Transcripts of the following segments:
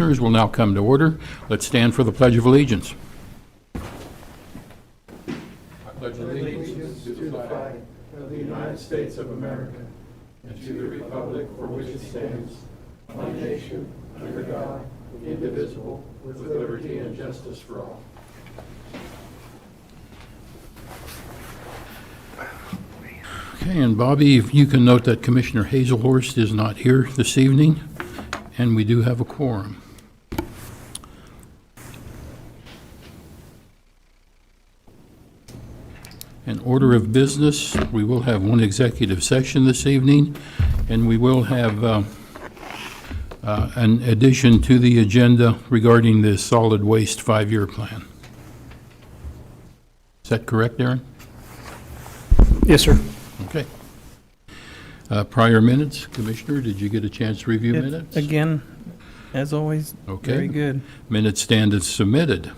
Commissioners will now come to order. Let's stand for the Pledge of Allegiance. I pledge allegiance to the flag of the United States of America and to the republic for which it stands, one nation, under God, indivisible, with liberty and justice for all. Okay, and Bobby, if you can note that Commissioner Hazelhorst is not here this evening, and we do have a quorum. In order of business, we will have one executive session this evening, and we will have an addition to the agenda regarding the solid waste 5-year plan. Is that correct, Aaron? Yes, sir. Okay. Prior minutes, Commissioner, did you get a chance to review minutes? Again, as always, Okay. very good. Minutes stand as submitted.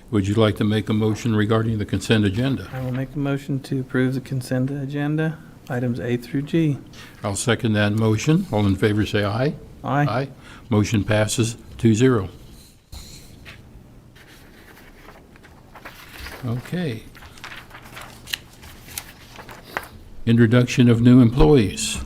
Would you like to make a motion regarding the consent agenda? I will make a motion to approve the consent agenda, items A through G. I'll second that motion. All in favor say aye. Aye. Aye. Motion passes 2-0. Okay. Introduction of new employees.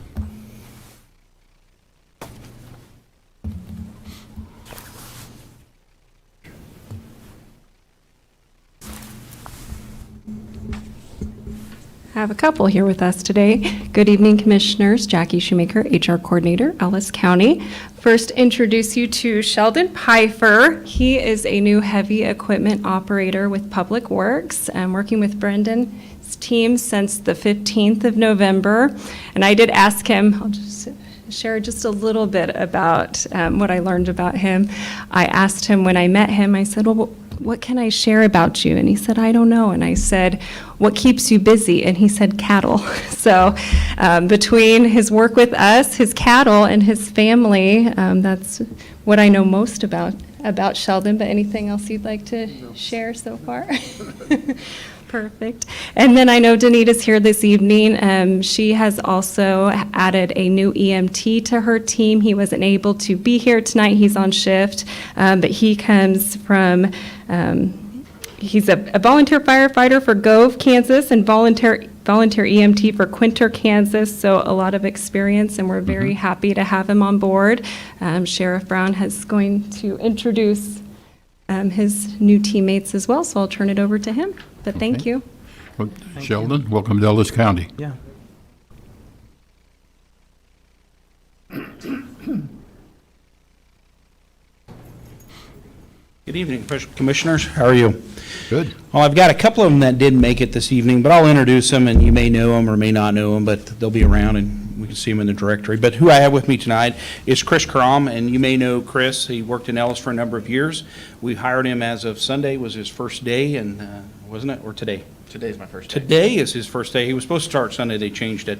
I have a couple here with us today. Good evening, Commissioners. Jackie Shoemaker, HR Coordinator, Ellis County. First, introduce you to Sheldon Pifer. He is a new heavy equipment operator with Public Works. I'm working with Brendan's team since the 15th of November. And I did ask him, I'll just share just a little bit about what I learned about him. I asked him when I met him, I said, well, what can I share about you? And he said, I don't know. And I said, what keeps you busy? And he said, cattle. So between his work with us, his cattle, and his family, that's what I know most about Sheldon. But anything else you'd like to share so far? Perfect. And then I know Danita's here this evening. She has also added a new EMT to her team. He wasn't able to be here tonight. He's on shift, but he comes from, he's a volunteer firefighter for Gove, Kansas, and volunteer EMT for Quinter, Kansas, so a lot of experience, and we're very happy to have him on board. Sheriff Brown is going to introduce his new teammates as well, so I'll turn it over to him. But thank you. Well, Sheldon, welcome to Ellis County. Yeah. Good evening, Commissioners. How are you? Good. Well, I've got a couple of them that didn't make it this evening, but I'll introduce them, and you may know them or may not know them, but they'll be around, and we can see them in the directory. But who I have with me tonight is Chris Crom, and you may know Chris. He worked in Ellis for a number of years. We hired him as of Sunday, was his first day, and wasn't it, or today? Today's my first day. Today is his first day. He was supposed to start Sunday. They changed it.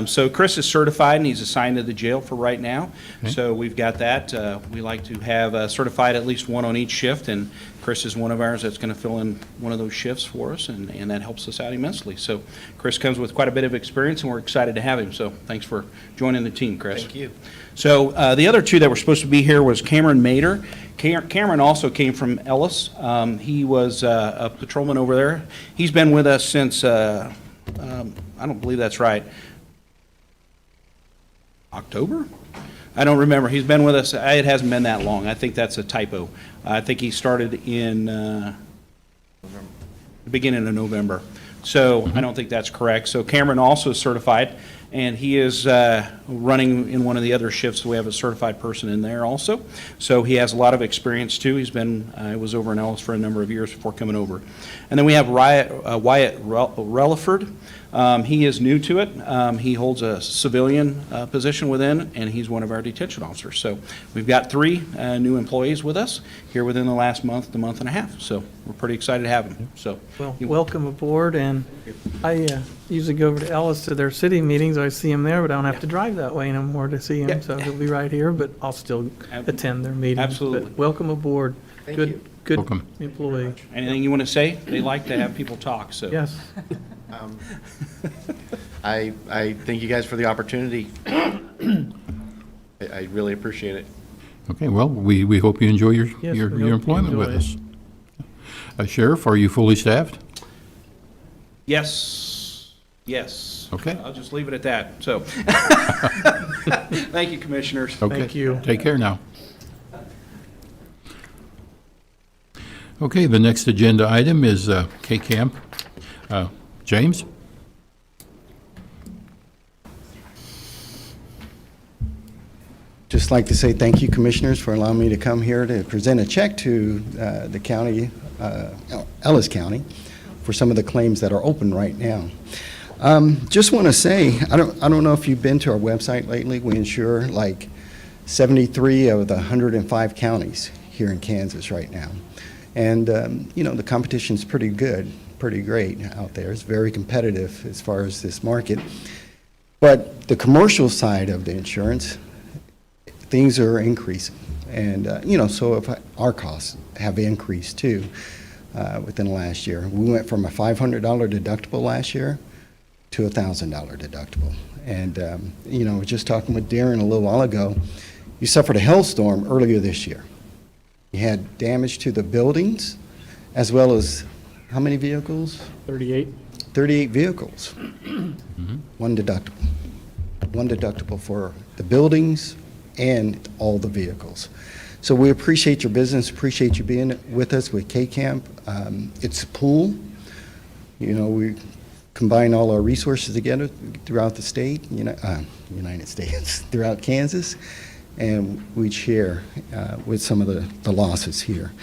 So Chris is certified, and he's assigned to the jail for right now. Okay. So we've got that. We like to have certified at least one on each shift, and Chris is one of ours that's going to fill in one of those shifts for us, and that helps us out immensely. So Chris comes with quite a bit of experience, and we're excited to have him. So thanks for joining the team, Chris. Thank you. So the other two that were supposed to be here was Cameron Mader. Cameron also came from Ellis. He was a patrolman over there. He's been with us since, I don't believe that's right, October? I don't remember. He's been with us. It hasn't been that long. I think that's a typo. I think he started in the beginning of November. So I don't think that's correct. So Cameron also is certified, and he is running in one of the other shifts. We have a certified person in there also. So he has a lot of experience too. He's been, was over in Ellis for a number of years before coming over. And then we have Wyatt Relaford. He is new to it. He holds a civilian position within, and he's one of our detention officers. So we've got 3 new employees with us here within the last month to month and a half. So we're pretty excited to have him. So Well, welcome aboard, and I usually go over to Ellis to their city meetings. I see him there, but I don't have to drive that way anymore to see him, Yeah. so he'll be right here, but I'll still attend their meetings. Absolutely. But welcome aboard. Thank Good, you. good Welcome. employee. anything you want to say? They like to have people talk. So Yes. I thank you guys for the opportunity. I really appreciate it. Okay, well, we hope you enjoy your, Yes, your we your hope you employment with enjoy us. Sheriff, are you fully staffed? Yes, yes. Okay. I'll just leave it at that, so. Thank you, Commissioners. Okay. Thank you. Take care now. Okay, the next agenda item is K-Camp. James? Just like to say thank you, Commissioners, for allowing me to come here to present a check to the county, Ellis County, for some of the claims that are open right now. Just want to say, I don't know if you've been to our website lately. We insure like 73 of the 105 counties here in Kansas right now. And, the competition's pretty good, pretty great out there. It's very competitive as far as this market. But the commercial side of the insurance, things are increasing. And, so if our costs have increased too within the last year. We went from a $500 deductible last year to a $1,000 deductible. And, I was just talking with Darren a little while ago. You suffered a hailstorm earlier this year. You had damage to the buildings as well as how many vehicles? 38. 38 vehicles. One deductible. One deductible for the buildings and all the vehicles. So we appreciate your business, appreciate you being with us with K-Camp. It's a pool. We combine all our resources together throughout the state, United States, throughout Kansas, and we share with some of the losses here.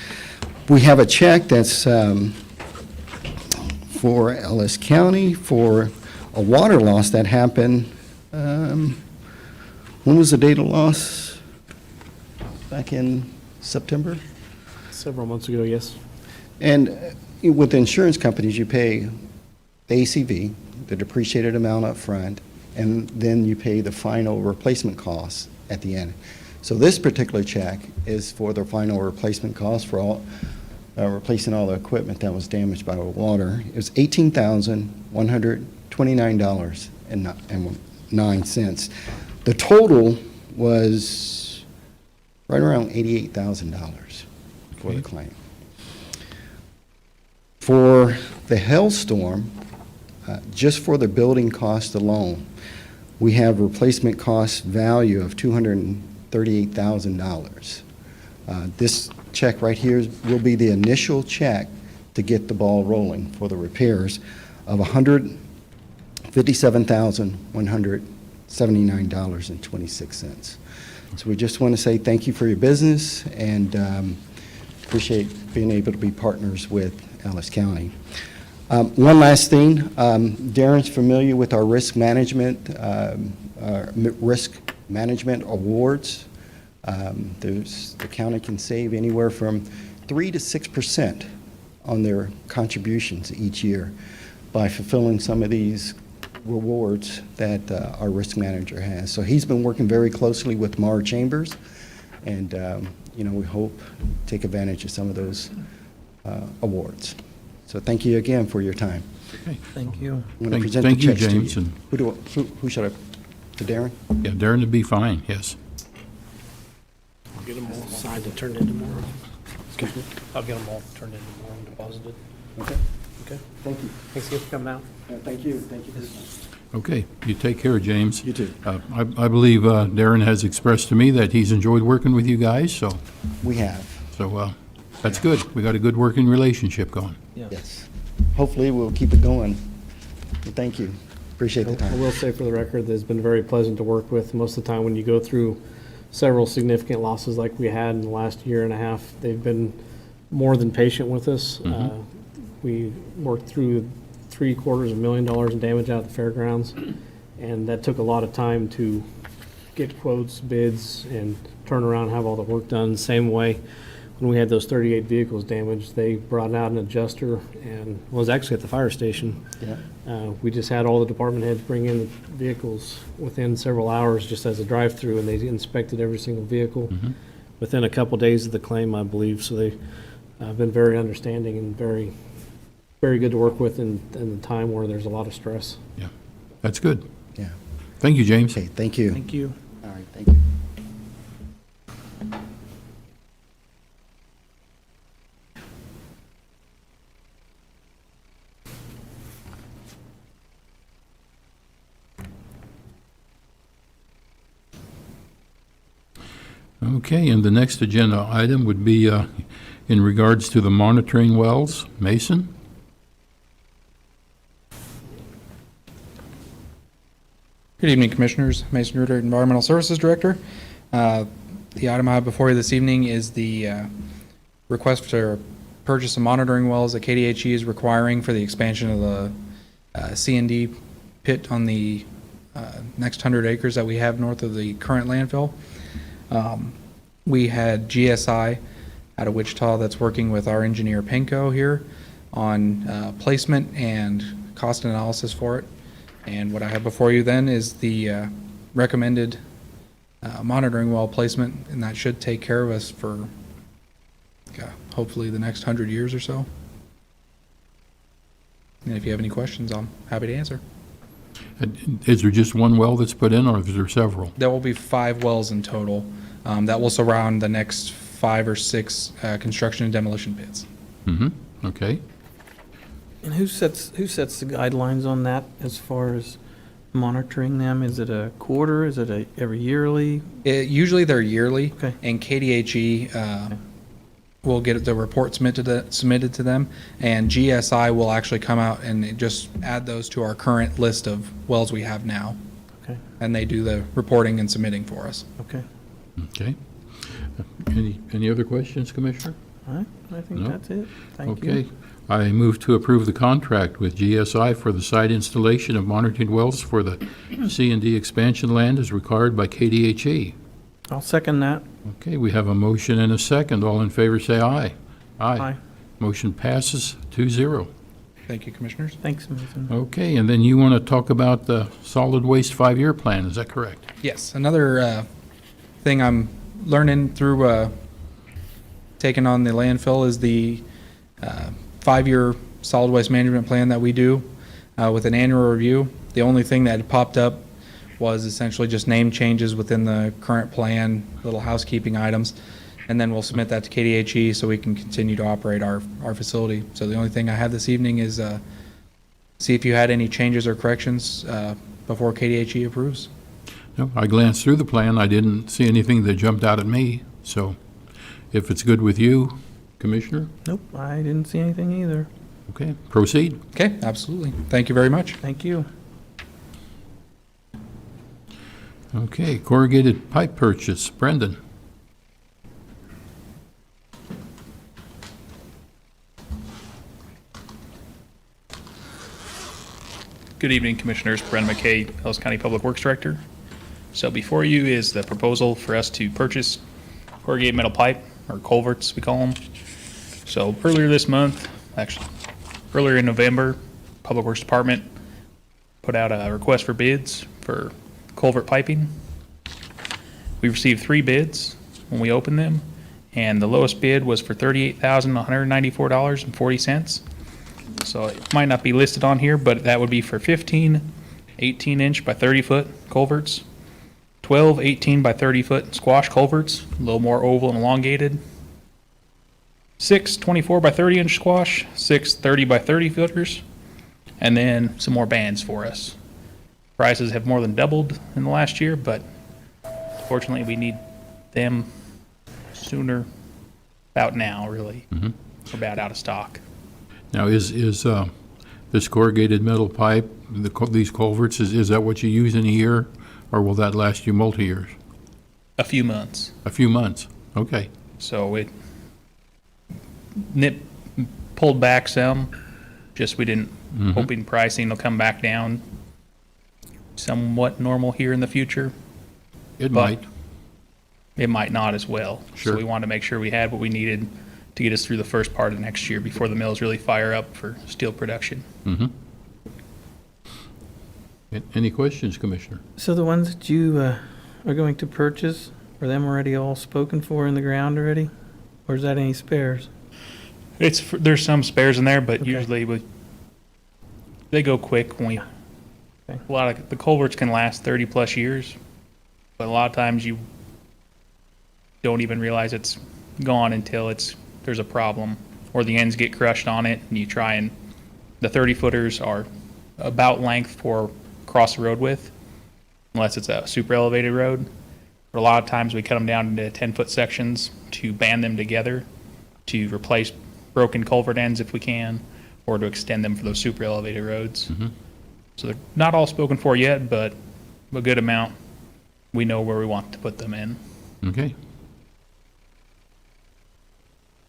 We have a check that's for Ellis County for a water loss that happened, when was the date of loss? Back in September? Several months ago, yes. And with insurance companies, you pay the ACV, the depreciated amount up front, and then you pay the final replacement costs at the end. So this particular check is for the final replacement cost for all, replacing all the equipment that was damaged by water. It was $18,129.09. The total was right around $88,000 for the claim. For the hailstorm, just for the building cost alone, we have replacement cost value of $238,000. This check right here will be the initial check to get the ball rolling for the repairs of $157,179.26. So we just want to say thank you for your business and appreciate being able to be partners with Ellis County. One last thing, Darren's familiar with our risk management awards. The county can save anywhere from 3 to 6% on their contributions each year by fulfilling some of these rewards that our risk manager has. So he's been working very closely with Mara Chambers, and we hope to take advantage of some of those awards. So thank you again for your time. Okay. Thank you. I'm going to present Thank the you, checks to James, you. and- Who should I, to Darren? Yeah, Darren would be fine, yes. I'll get them all signed and turned in tomorrow. Excuse me? I'll get them all turned in tomorrow and deposited. Okay. Okay. Thank you. Thanks again for coming out. Thank you. Thank you. Okay, you take care, James. You too. I believe Darren has expressed to me that he's enjoyed working with you guys, so We have, that's good. We got a good working relationship going. yes. Hopefully, we'll keep it going. Thank you. Appreciate the I time. will say for the record that it's been very pleasant to work with. Most of the time when you go through several significant losses like we had in the last year and a half, they've been more than patient with us. We worked through $750,000 in damage out of the fairgrounds, and that took a lot of time to get quotes, bids, and turn around and have all the work done. Same way, when we had those 38 vehicles damaged, they brought out an adjuster and was actually at the fire station. Yeah. We just had all the department heads bring in the vehicles within several hours just as a drive-through, and they inspected every single vehicle within a couple days of the claim, I believe. So they've been very understanding and very, very good to work with in the time where there's a lot of stress. Yeah, that's good. Yeah. Thank you, James. Okay, thank you. Thank you. All right, thank you. Okay, and the next agenda item would be in regards to the monitoring wells. Mason? Good evening, Commissioners. Mason Reuter, Environmental Services Director. The item I have before you this evening is the request to purchase some monitoring wells that KDHE is requiring for the expansion of the C&D pit on the next 100 acres that we have north of the current landfill. We had GSI out of Wichita that's working with our engineer Penco here on placement and cost analysis for it. And what I have before you then is the recommended monitoring well placement, and that should take care of us for hopefully the next 100 years or so. And if you have any questions, I'm happy to answer. Is there just one well that's put in, or is there several? There will be 5 wells in total that will surround the next 5 or 6 construction and demolition pits. Mm-hmm, okay. And who sets the guidelines on that as far as monitoring them? Is it a quarter? Is it every yearly? Usually they're yearly, Okay. and KDHE will get the report submitted to them, and GSI will actually come out and just add those to our current list of wells we have now. Okay, And they do the reporting and submitting for us. okay. Okay. Any other questions, Commissioner? All right, I think No? that's it. Thank you. Okay. I move to approve the contract with GSI for the site installation of monitoring wells for the C&D expansion land as required by KDHE. I'll second that. Okay, we have a motion and a second. All in favor, say aye. Aye. Motion passes 2-0. Thank you, Commissioners. Thanks, Mason. Okay, and then you want to talk about the solid waste 5-year plan, is that correct? Yes, another thing I'm learning through taking on the landfill is the 5-year solid waste management plan that we do with an annual review. The only thing that had popped up was essentially just name changes within the current plan, little housekeeping items, and then we'll submit that to KDHE so we can continue to operate our facility. So the only thing I have this evening is see if you had any changes or corrections before KDHE approves. No, I glanced through the plan. I didn't see anything that jumped out at me. So if it's good with you, Commissioner, Nope, I didn't see anything either. okay, proceed. Okay, absolutely. Thank you very much. Thank you. Okay, corrugated pipe purchase. Brendan. Good evening, Commissioners. Brendan McKay, Ellis County Public Works Director. So before you is the proposal for us to purchase corrugated metal pipe, or culverts, we call them. So earlier this month, actually, earlier in November, Public Works Department put out a request for bids for culvert piping. We received 3 bids when we opened them, and the lowest bid was for $38,194.40. So it might not be listed on here, but that would be for 15 18-inch by 30-foot culverts, 12 18 by 30-foot squash culverts, a little more oval and elongated, 6 24 by 30-inch squash, 6 30 by 30-footers, and then some more bands for us. Prices have more than doubled in the last year, but fortunately we need them sooner, about now, really. We're about out of stock. Now, is this corrugated metal pipe, these culverts, is that what you use in a year, or will that last you multi-years? A few months. A few months, okay. So it pulled back some, just we didn't, hoping pricing will come back down somewhat normal here in the future. It But might. It might not as well. Sure. So we wanted to make sure we had what we needed to get us through the first part of next year before the mills really fire up for steel production. Any questions, Commissioner? So the ones that you are going to purchase, are them already all spoken for in the ground already? Or is that any spares? There's some spares in there, but Okay. usually they go quick when we, Okay. a lot of, the culverts can last 30 plus years, but a lot of times you don't even realize it's gone until there's a problem, or the ends get crushed on it, and you try and, the 30-footers are about length for cross the road with, unless it's a super elevated road. But a lot of times we cut them down into 10-foot sections to band them together to replace broken culvert ends if we can, or to extend them for those super elevated roads. So they're not all spoken for yet, but a good amount. We know where we want to put them in. Okay.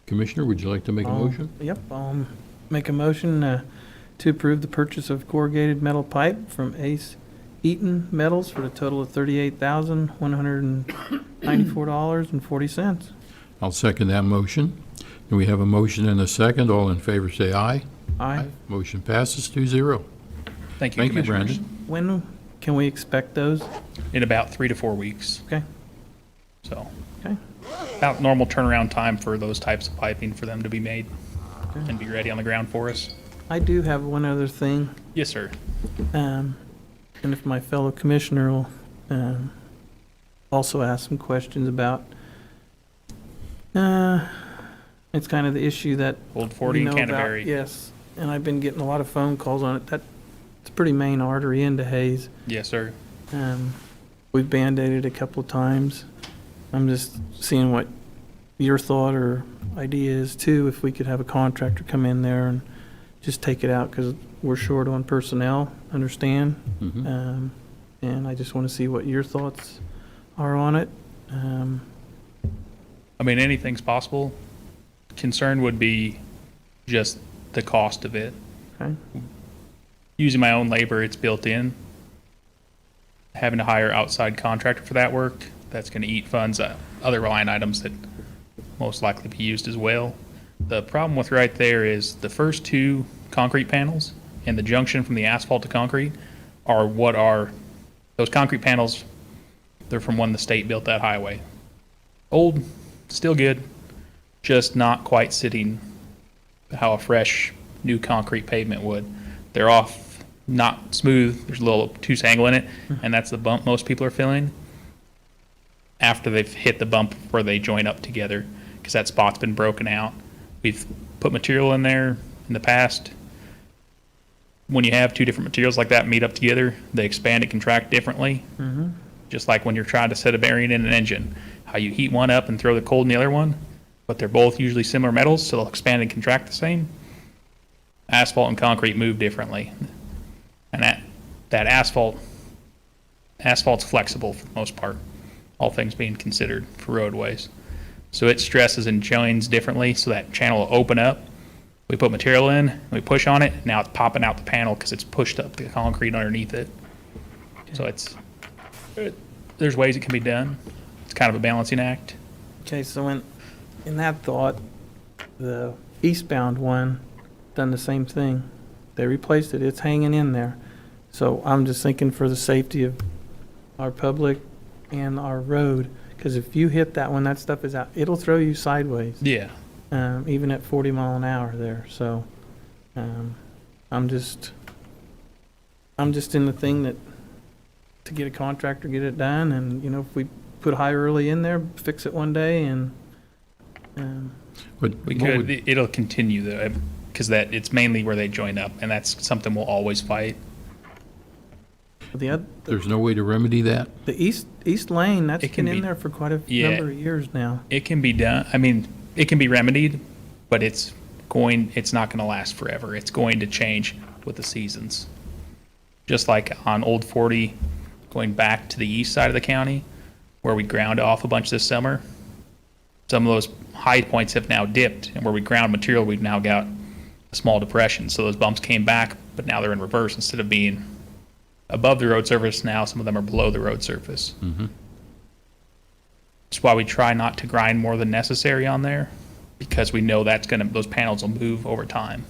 Commissioner, would you like to make a motion? Yep, I'll make a motion to approve the purchase of corrugated metal pipe from Eaton Metals for a total of $38,194.40. I'll second that motion. And we have a motion and a second. All in favor say aye. Aye. Motion passes 2-0. Thank you, Thank you, Commissioners. Brandon. When can we expect those? In about 3 to 4 weeks. Okay, So okay. about normal turnaround time for those types of piping for them to be made and be ready on the ground for us. I do have one other thing, Yes, sir. and if my fellow commissioner will also ask some questions about. It's kind of the issue that Old 40 we and know about. Canterbury. Yes, and I've been getting a lot of phone calls on it. That's a pretty main artery into Hayes. Yes, sir. We've Band-Aided a couple of times. I'm just seeing what your thought or idea is too, if we could have a contractor come in there and just take it out, because we're short on personnel, understand? Mhm. And I just want to see what your thoughts are on it. I mean, anything's possible. Concern would be just the cost of it. Okay, Using my own labor, it's built in. Having to hire outside contractor for that work, that's going to eat funds, other line items that most likely be used as well. The problem with right there is the first 2 concrete panels and the junction from the asphalt to concrete are what are, those concrete panels, they're from when the state built that highway. Old, still good, just not quite sitting how a fresh new concrete pavement would. They're off, not smooth, there's a little obtuse angle in it, and that's the bump most people are feeling after they've hit the bump where they join up together, because that spot's been broken out. We've put material in there in the past. When you have 2 different materials like that meet up together, they expand and contract differently. Just like when you're trying to set a bearing in an engine, how you heat one up and throw the cold in the other one, but they're both usually similar metals, so they'll expand and contract the same. Asphalt and concrete move differently. And that asphalt's flexible for the most part, all things being considered for roadways. So it stresses and joins differently, so that channel will open up. We put material in, we push on it, now it's popping out the panel because it's pushed up the concrete underneath it. So there's ways it can be done. It's kind of a balancing act. okay, so in that thought, the eastbound one done the same thing. They replaced it, it's hanging in there. So I'm just thinking for the safety of our public and our road, because if you hit that one, that stuff is out, it'll throw you sideways, Yeah. even at 40 mile an hour there. So I'm just in the thing that to get a contractor, get it done, and if we put high early in there, fix it one day, and But We what could, would- it'll continue though, because it's mainly where they join up, and that's something we'll always fight. the there's no way to remedy that? east lane, that's It can been in be- there for quite a Yeah. number of years now. It can be done, I mean, it can be remedied, but it's not gonna last forever. It's going to change with the seasons. Just like on Old 40, going back to the east side of the county, where we ground off a bunch this summer, some of those high points have now dipped, and where we ground material, we've now got a small depression. So those bumps came back, but now they're in reverse. Instead of being above the road surface, now some of them are below the road surface. That's why we try not to grind more than necessary on there, because we know those panels will move over time.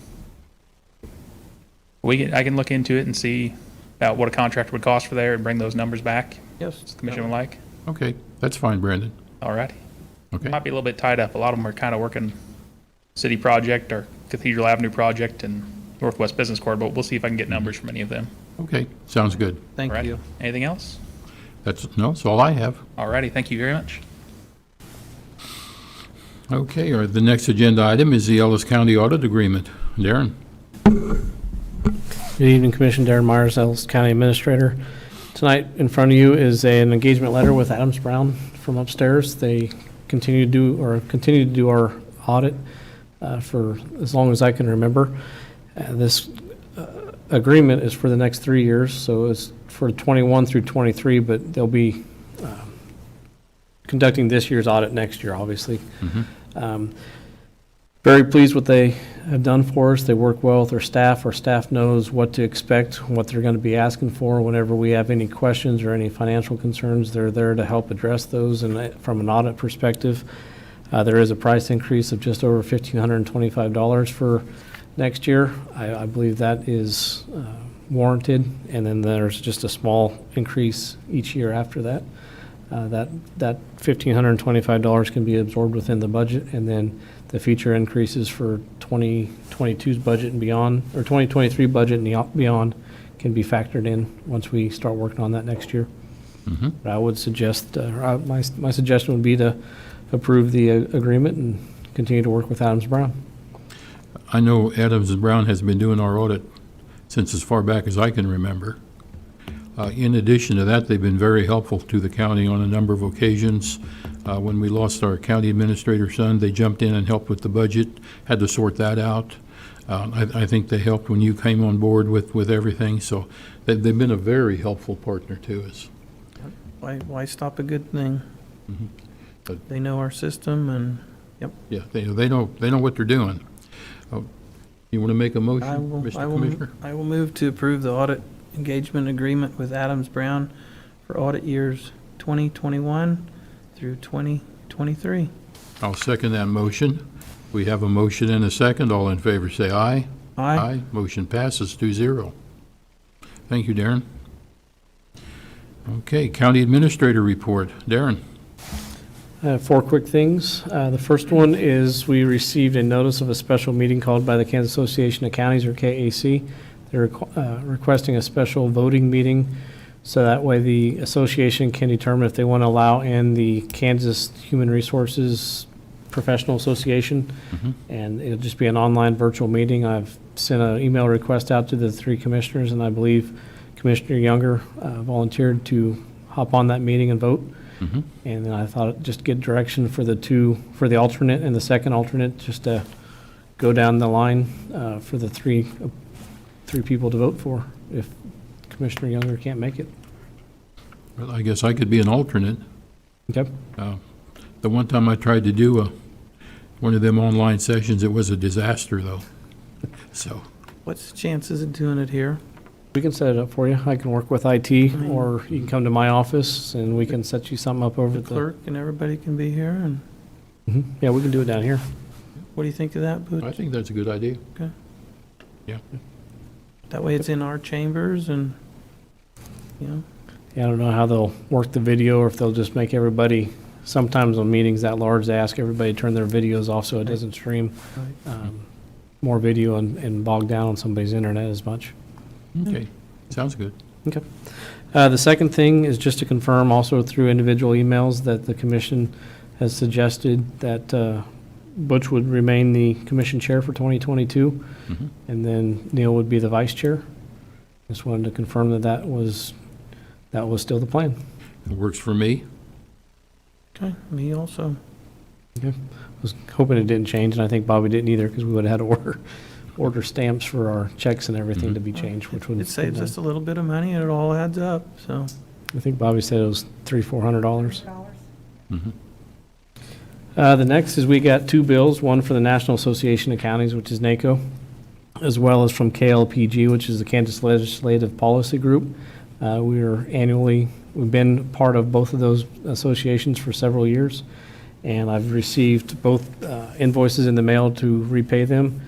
I can look into it and see about what a contractor would cost for there and bring those numbers back, Yes. if the commission would like. Okay, that's fine, Brandon. All righty. Okay, Might be a little bit tied up. A lot of them are kind of working city project or Cathedral Avenue project and Northwest Business Corridor, but we'll see if I can get numbers from any of them. okay, sounds good. Thank All righty. you. Anything else? That's all I have. All righty. Thank you very much. Okay, the next agenda item is the Ellis County Audit Agreement. Darren? Good evening, Commission. Darren Myers, Ellis County Administrator. Tonight in front of you is an engagement letter with Adams Brown from upstairs. They continue to do our audit for as long as I can remember. This agreement is for the next 3 years, so it's for 21 through 23, but they'll be conducting this year's audit next year, obviously. Very pleased what they have done for us. They work well with their staff. Our staff knows what to expect, what they're going to be asking for. Whenever we have any questions or any financial concerns, they're there to help address those. And from an audit perspective, there is a price increase of just over $1,525 for next year. I believe that is warranted. And then there's just a small increase each year after that. That $1,525 can be absorbed within the budget, and then the future increases for 2022's budget and beyond, or 2023 budget and beyond, can be factored in once we start working on that next year. But I would suggest, my suggestion would be to approve the agreement and continue to work with Adams Brown. I know Adams Brown has been doing our audit since as far back as I can remember. In addition to that, they've been very helpful to the county on a number of occasions. When we lost our county administrator's son, they jumped in and helped with the budget, had to sort that out. I think they helped when you came on board with everything, so they've been a very helpful partner to us. Why stop a good thing? But- They know our system, and, yep. Yeah, they know what they're doing. You want to make a motion, Mr. Commissioner? I will move to approve the audit engagement agreement with Adams Brown for audit years 2021 through 2023. I'll second that motion. We have a motion and a second. All in favor, say aye. Aye. Motion passes 2-0. Thank you, Darren. Okay, County Administrator report. Darren? 4 quick things. The first one is we received a notice of a special meeting called by the Kansas Association of Counties, or KAC. They're requesting a special voting meeting, so that way the association can determine if they want to allow in the Kansas Human Resources Professional Association. And it'll just be an online virtual meeting. I've sent an email request out to the 3 commissioners, and I believe Commissioner Younger volunteered to hop on that meeting and vote. And then I thought just get direction for the alternate and the second alternate, just to go down the line for the three people to vote for if Commissioner Younger can't make it. Well, I guess I could be an alternate. Okay. The one time I tried to do one of them online sessions, it was a disaster, though. So, What's the chances of doing it here? We can set it up for you. I can work with IT, or you can come to my office and we can set you something up over The at the clerk and everybody can be here, and Yeah, we can do it down here. what do you think of that, Butch? I think that's a good idea. Okay. Yeah. That way it's in our chambers, and, you know, Yeah, I don't know how they'll work the video, or if they'll just make everybody, sometimes on meetings that large, they ask everybody to turn their videos off so it doesn't stream more video and bog down on somebody's internet as much. Okay, sounds good. Okay. The second thing is just to confirm also through individual emails that the commission has suggested that Butch would remain the commission chair for 2022, and then Neil would be the vice chair. Just wanted to confirm that was still the plan. It works for me. okay, me also. Okay. Was hoping it didn't change, and I think Bobby didn't either, because we would have had to order stamps for our checks and everything to be changed, which would. It saves us a little bit of money, and it all adds up, so. I think Bobby said it was $300-400. Mhm. The next is we got 2 bills, one for the National Association of Counties, which is NACO, as well as from KLPG, which is the Kansas Legislative Policy Group. We've been part of both of those associations for several years, and I've received both invoices in the mail to repay them.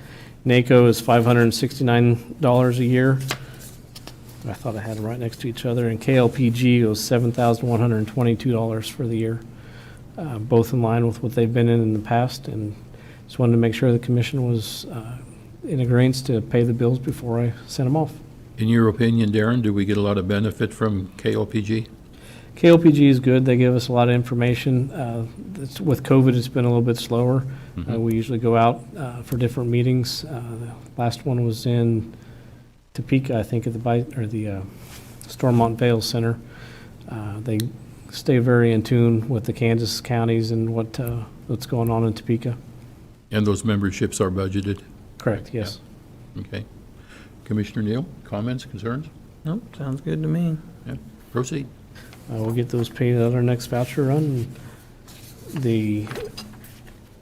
NACO is $569 a year. I thought I had them right next to each other, and KLPG was $7,122 for the year. Both in line with what they've been in the past, and just wanted to make sure the commission was in agreement to pay the bills before I sent them off. In your opinion, Darren, do we get a lot of benefit from KLPG? KLPG is good. They give us a lot of information. With COVID, it's been a little bit slower. We usually go out for different meetings. The last one was in Topeka, I think, at the Stormont Vale Center. They stay very in tune with the Kansas counties and what's going on in Topeka. And those memberships are budgeted? Correct, yes. Okay. Commissioner Neal, comments, concerns? Nope, sounds good to me. Yeah, proceed. We'll get those paid at our next voucher run. The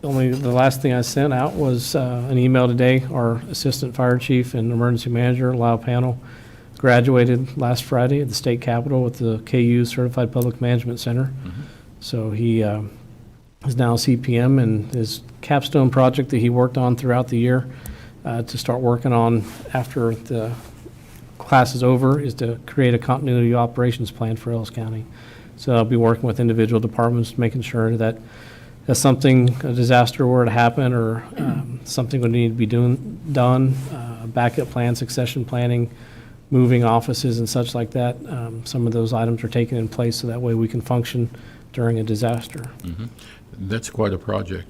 last thing I sent out was an email today. Our Assistant Fire Chief and Emergency Manager, Lyle Panel, graduated last Friday at the state capitol with the KU Certified Public Management Center. So he is now CPM, and his capstone project that he worked on throughout the year to start working on after the class is over is to create a continuity operations plan for Ellis County. So I'll be working with individual departments, making sure that if a disaster were to happen or something would need to be done, backup plan, succession planning, moving offices and such like that, some of those items are taken in place so that way we can function during a disaster. That's quite a project.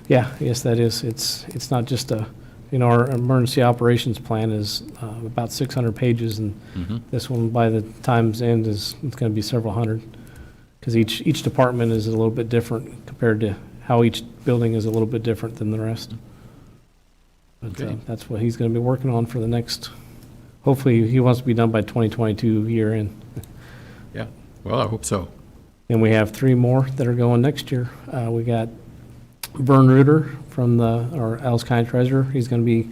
Yeah, yes, that is. It's not just our emergency operations plan is about 600 pages, and this one, by the time's end, it's going to be several hundred, because each department is a little bit different compared to how each building is a little bit different than the rest. But Okay. that's what he's going to be working on for the next, hopefully, he wants to be done by 2022 year end. Yeah, well, I hope so. And we have 3 more that are going next year. We got Vern Reuter from our Ellis County Treasurer. He's going to be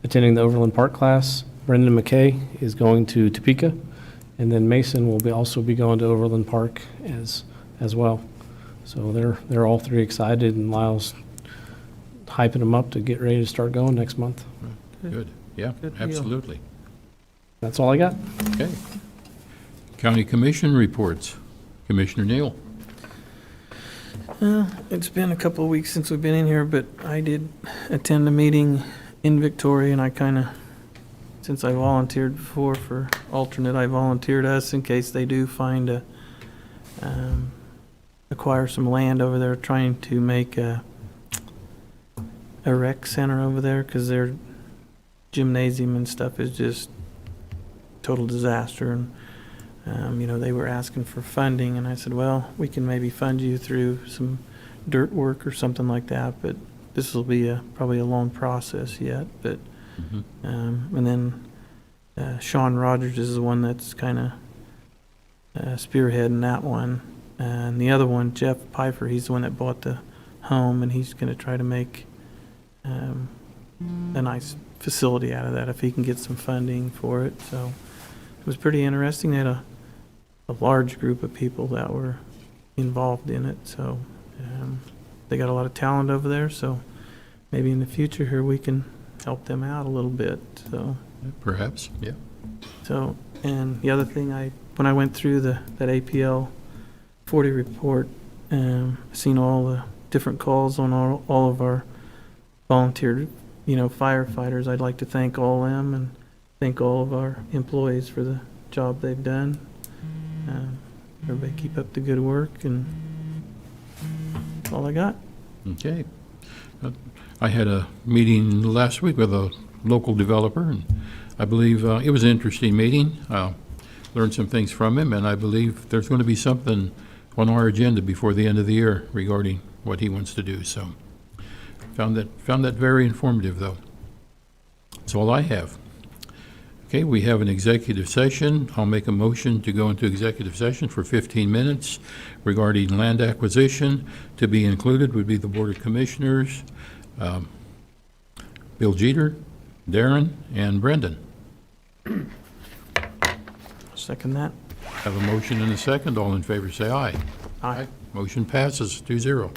attending the Overland Park class. Brendan McKay is going to Topeka. And then Mason will also be going to Overland Park as well. So they're all 3 excited, and Lyle's hyping them up to get ready to start going next month. Good, yeah, Good deal. absolutely. That's all I got. Okay. County Commission reports. Commissioner Neal. It's been a couple of weeks since we've been in here, but I did attend a meeting in Victoria, and I since I volunteered before for alternate, I volunteered us in case they do find acquire some land over there, trying to make a rec center over there, because their gymnasium and stuff is just total disaster. And they were asking for funding, and I said, well, we can maybe fund you through some dirt work or something like that, but this will be probably a long process yet. But and then Sean Rogers is the one that's kind of spearheading that one, and the other one, Jeff Pifer, he's the one that bought the home, and he's going to try to make a nice facility out of that if he can get some funding for it. So it was pretty interesting. They had a large group of people that were involved in it. So they got a lot of talent over there. So maybe in the future here we can help them out a little bit. So Perhaps, yeah. so, and the other thing, when I went through that APL 40 report, seen all the different calls on all of our volunteer, firefighters. I'd like to thank all of them and thank all of our employees for the job they've done. Everybody keep up the good work, and that's all I got. Okay. I had a meeting last week with a local developer, and I believe it was an interesting meeting. Learned some things from him, and I believe there's going to be something on our agenda before the end of the year regarding what he wants to do. So found that very informative, though. That's all I have. Okay, we have an executive session. I'll make a motion to go into executive session for 15 minutes regarding land acquisition. To be included would be the Board of Commissioners, Bill Jeter, Darren, and Brendan. Second that. Have a motion and a second. All in favor, say aye. Aye. Motion passes 2-0.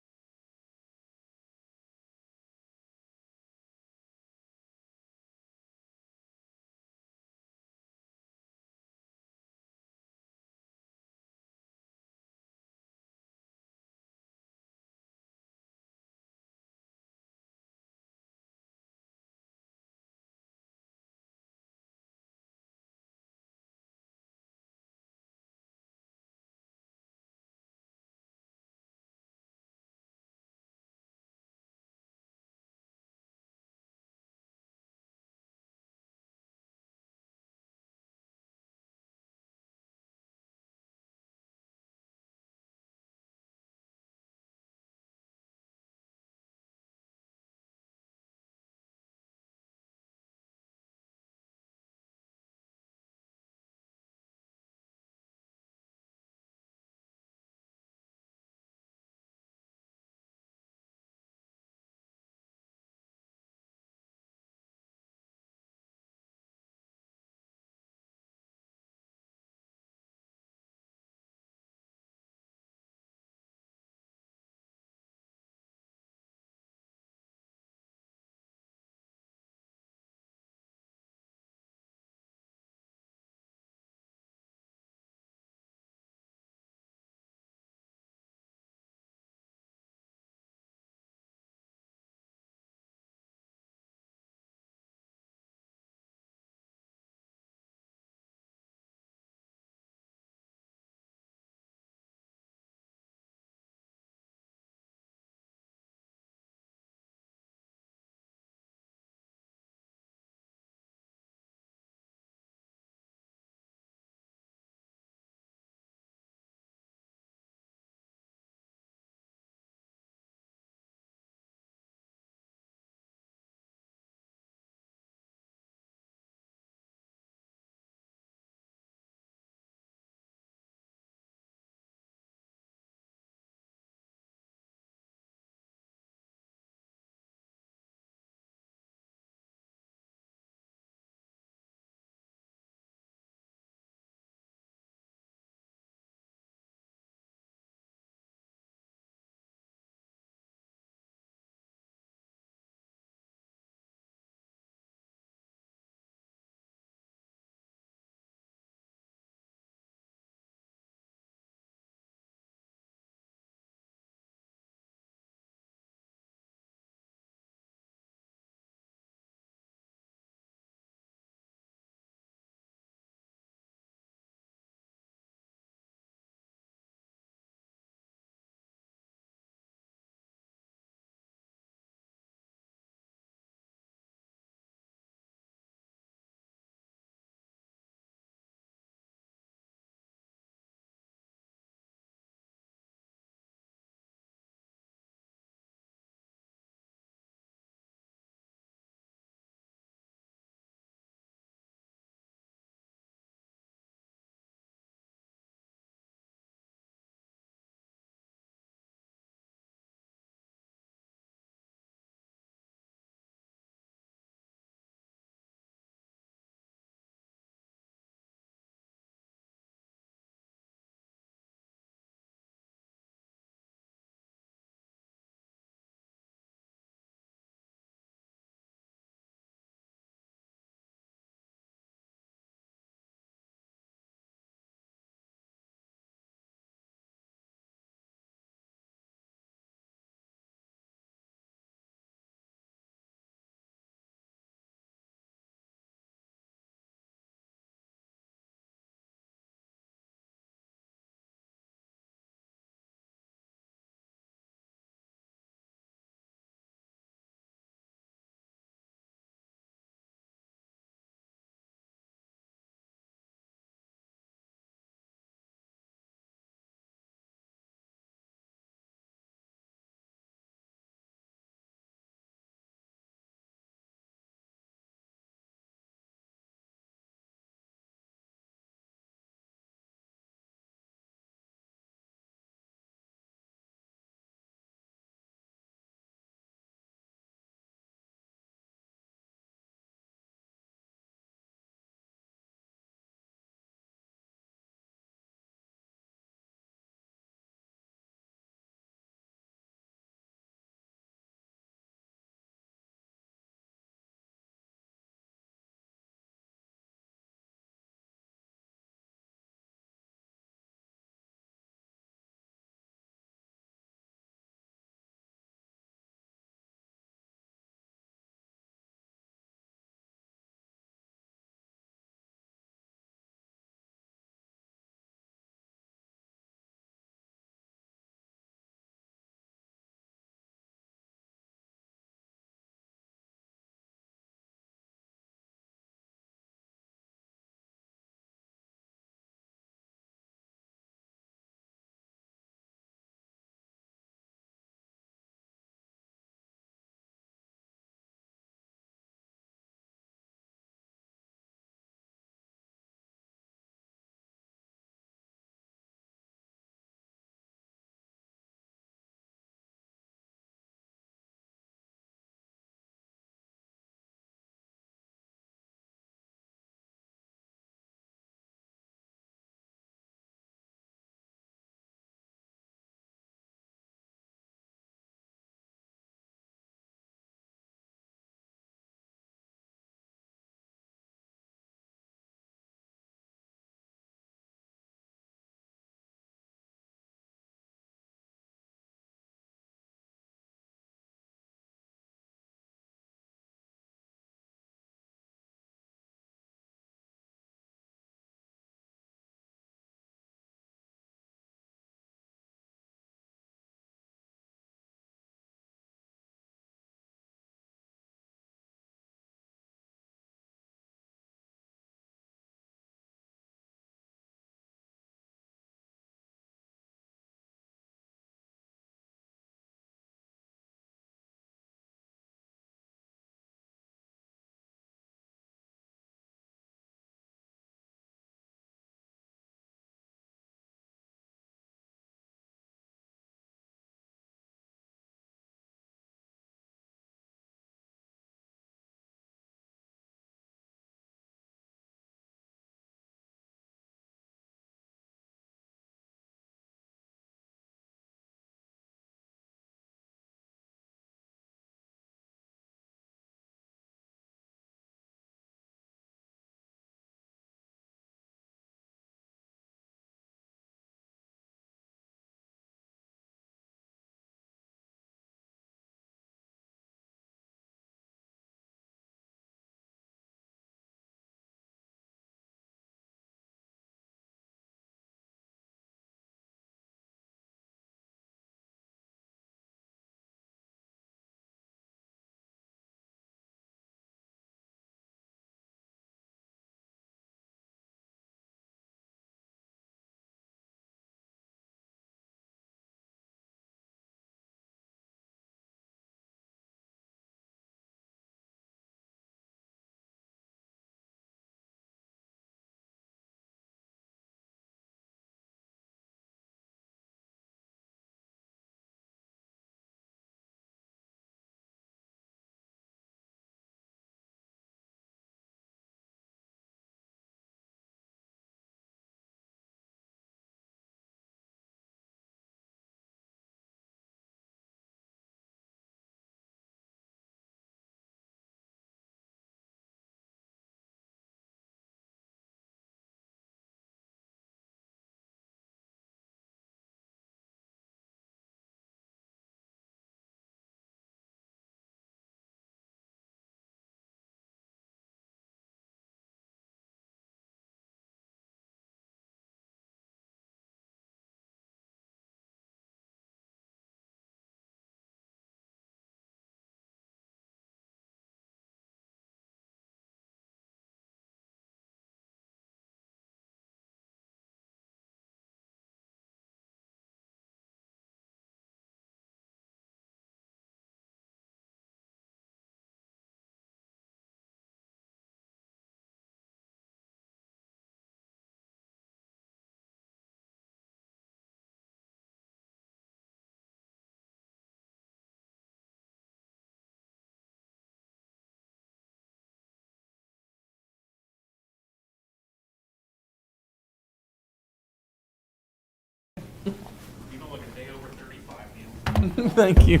Thank you.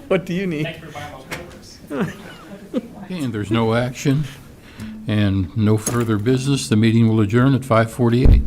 What do you need? Thanks for buying those culverts. Okay, and there's no action and no further business. The meeting will adjourn at 5:48.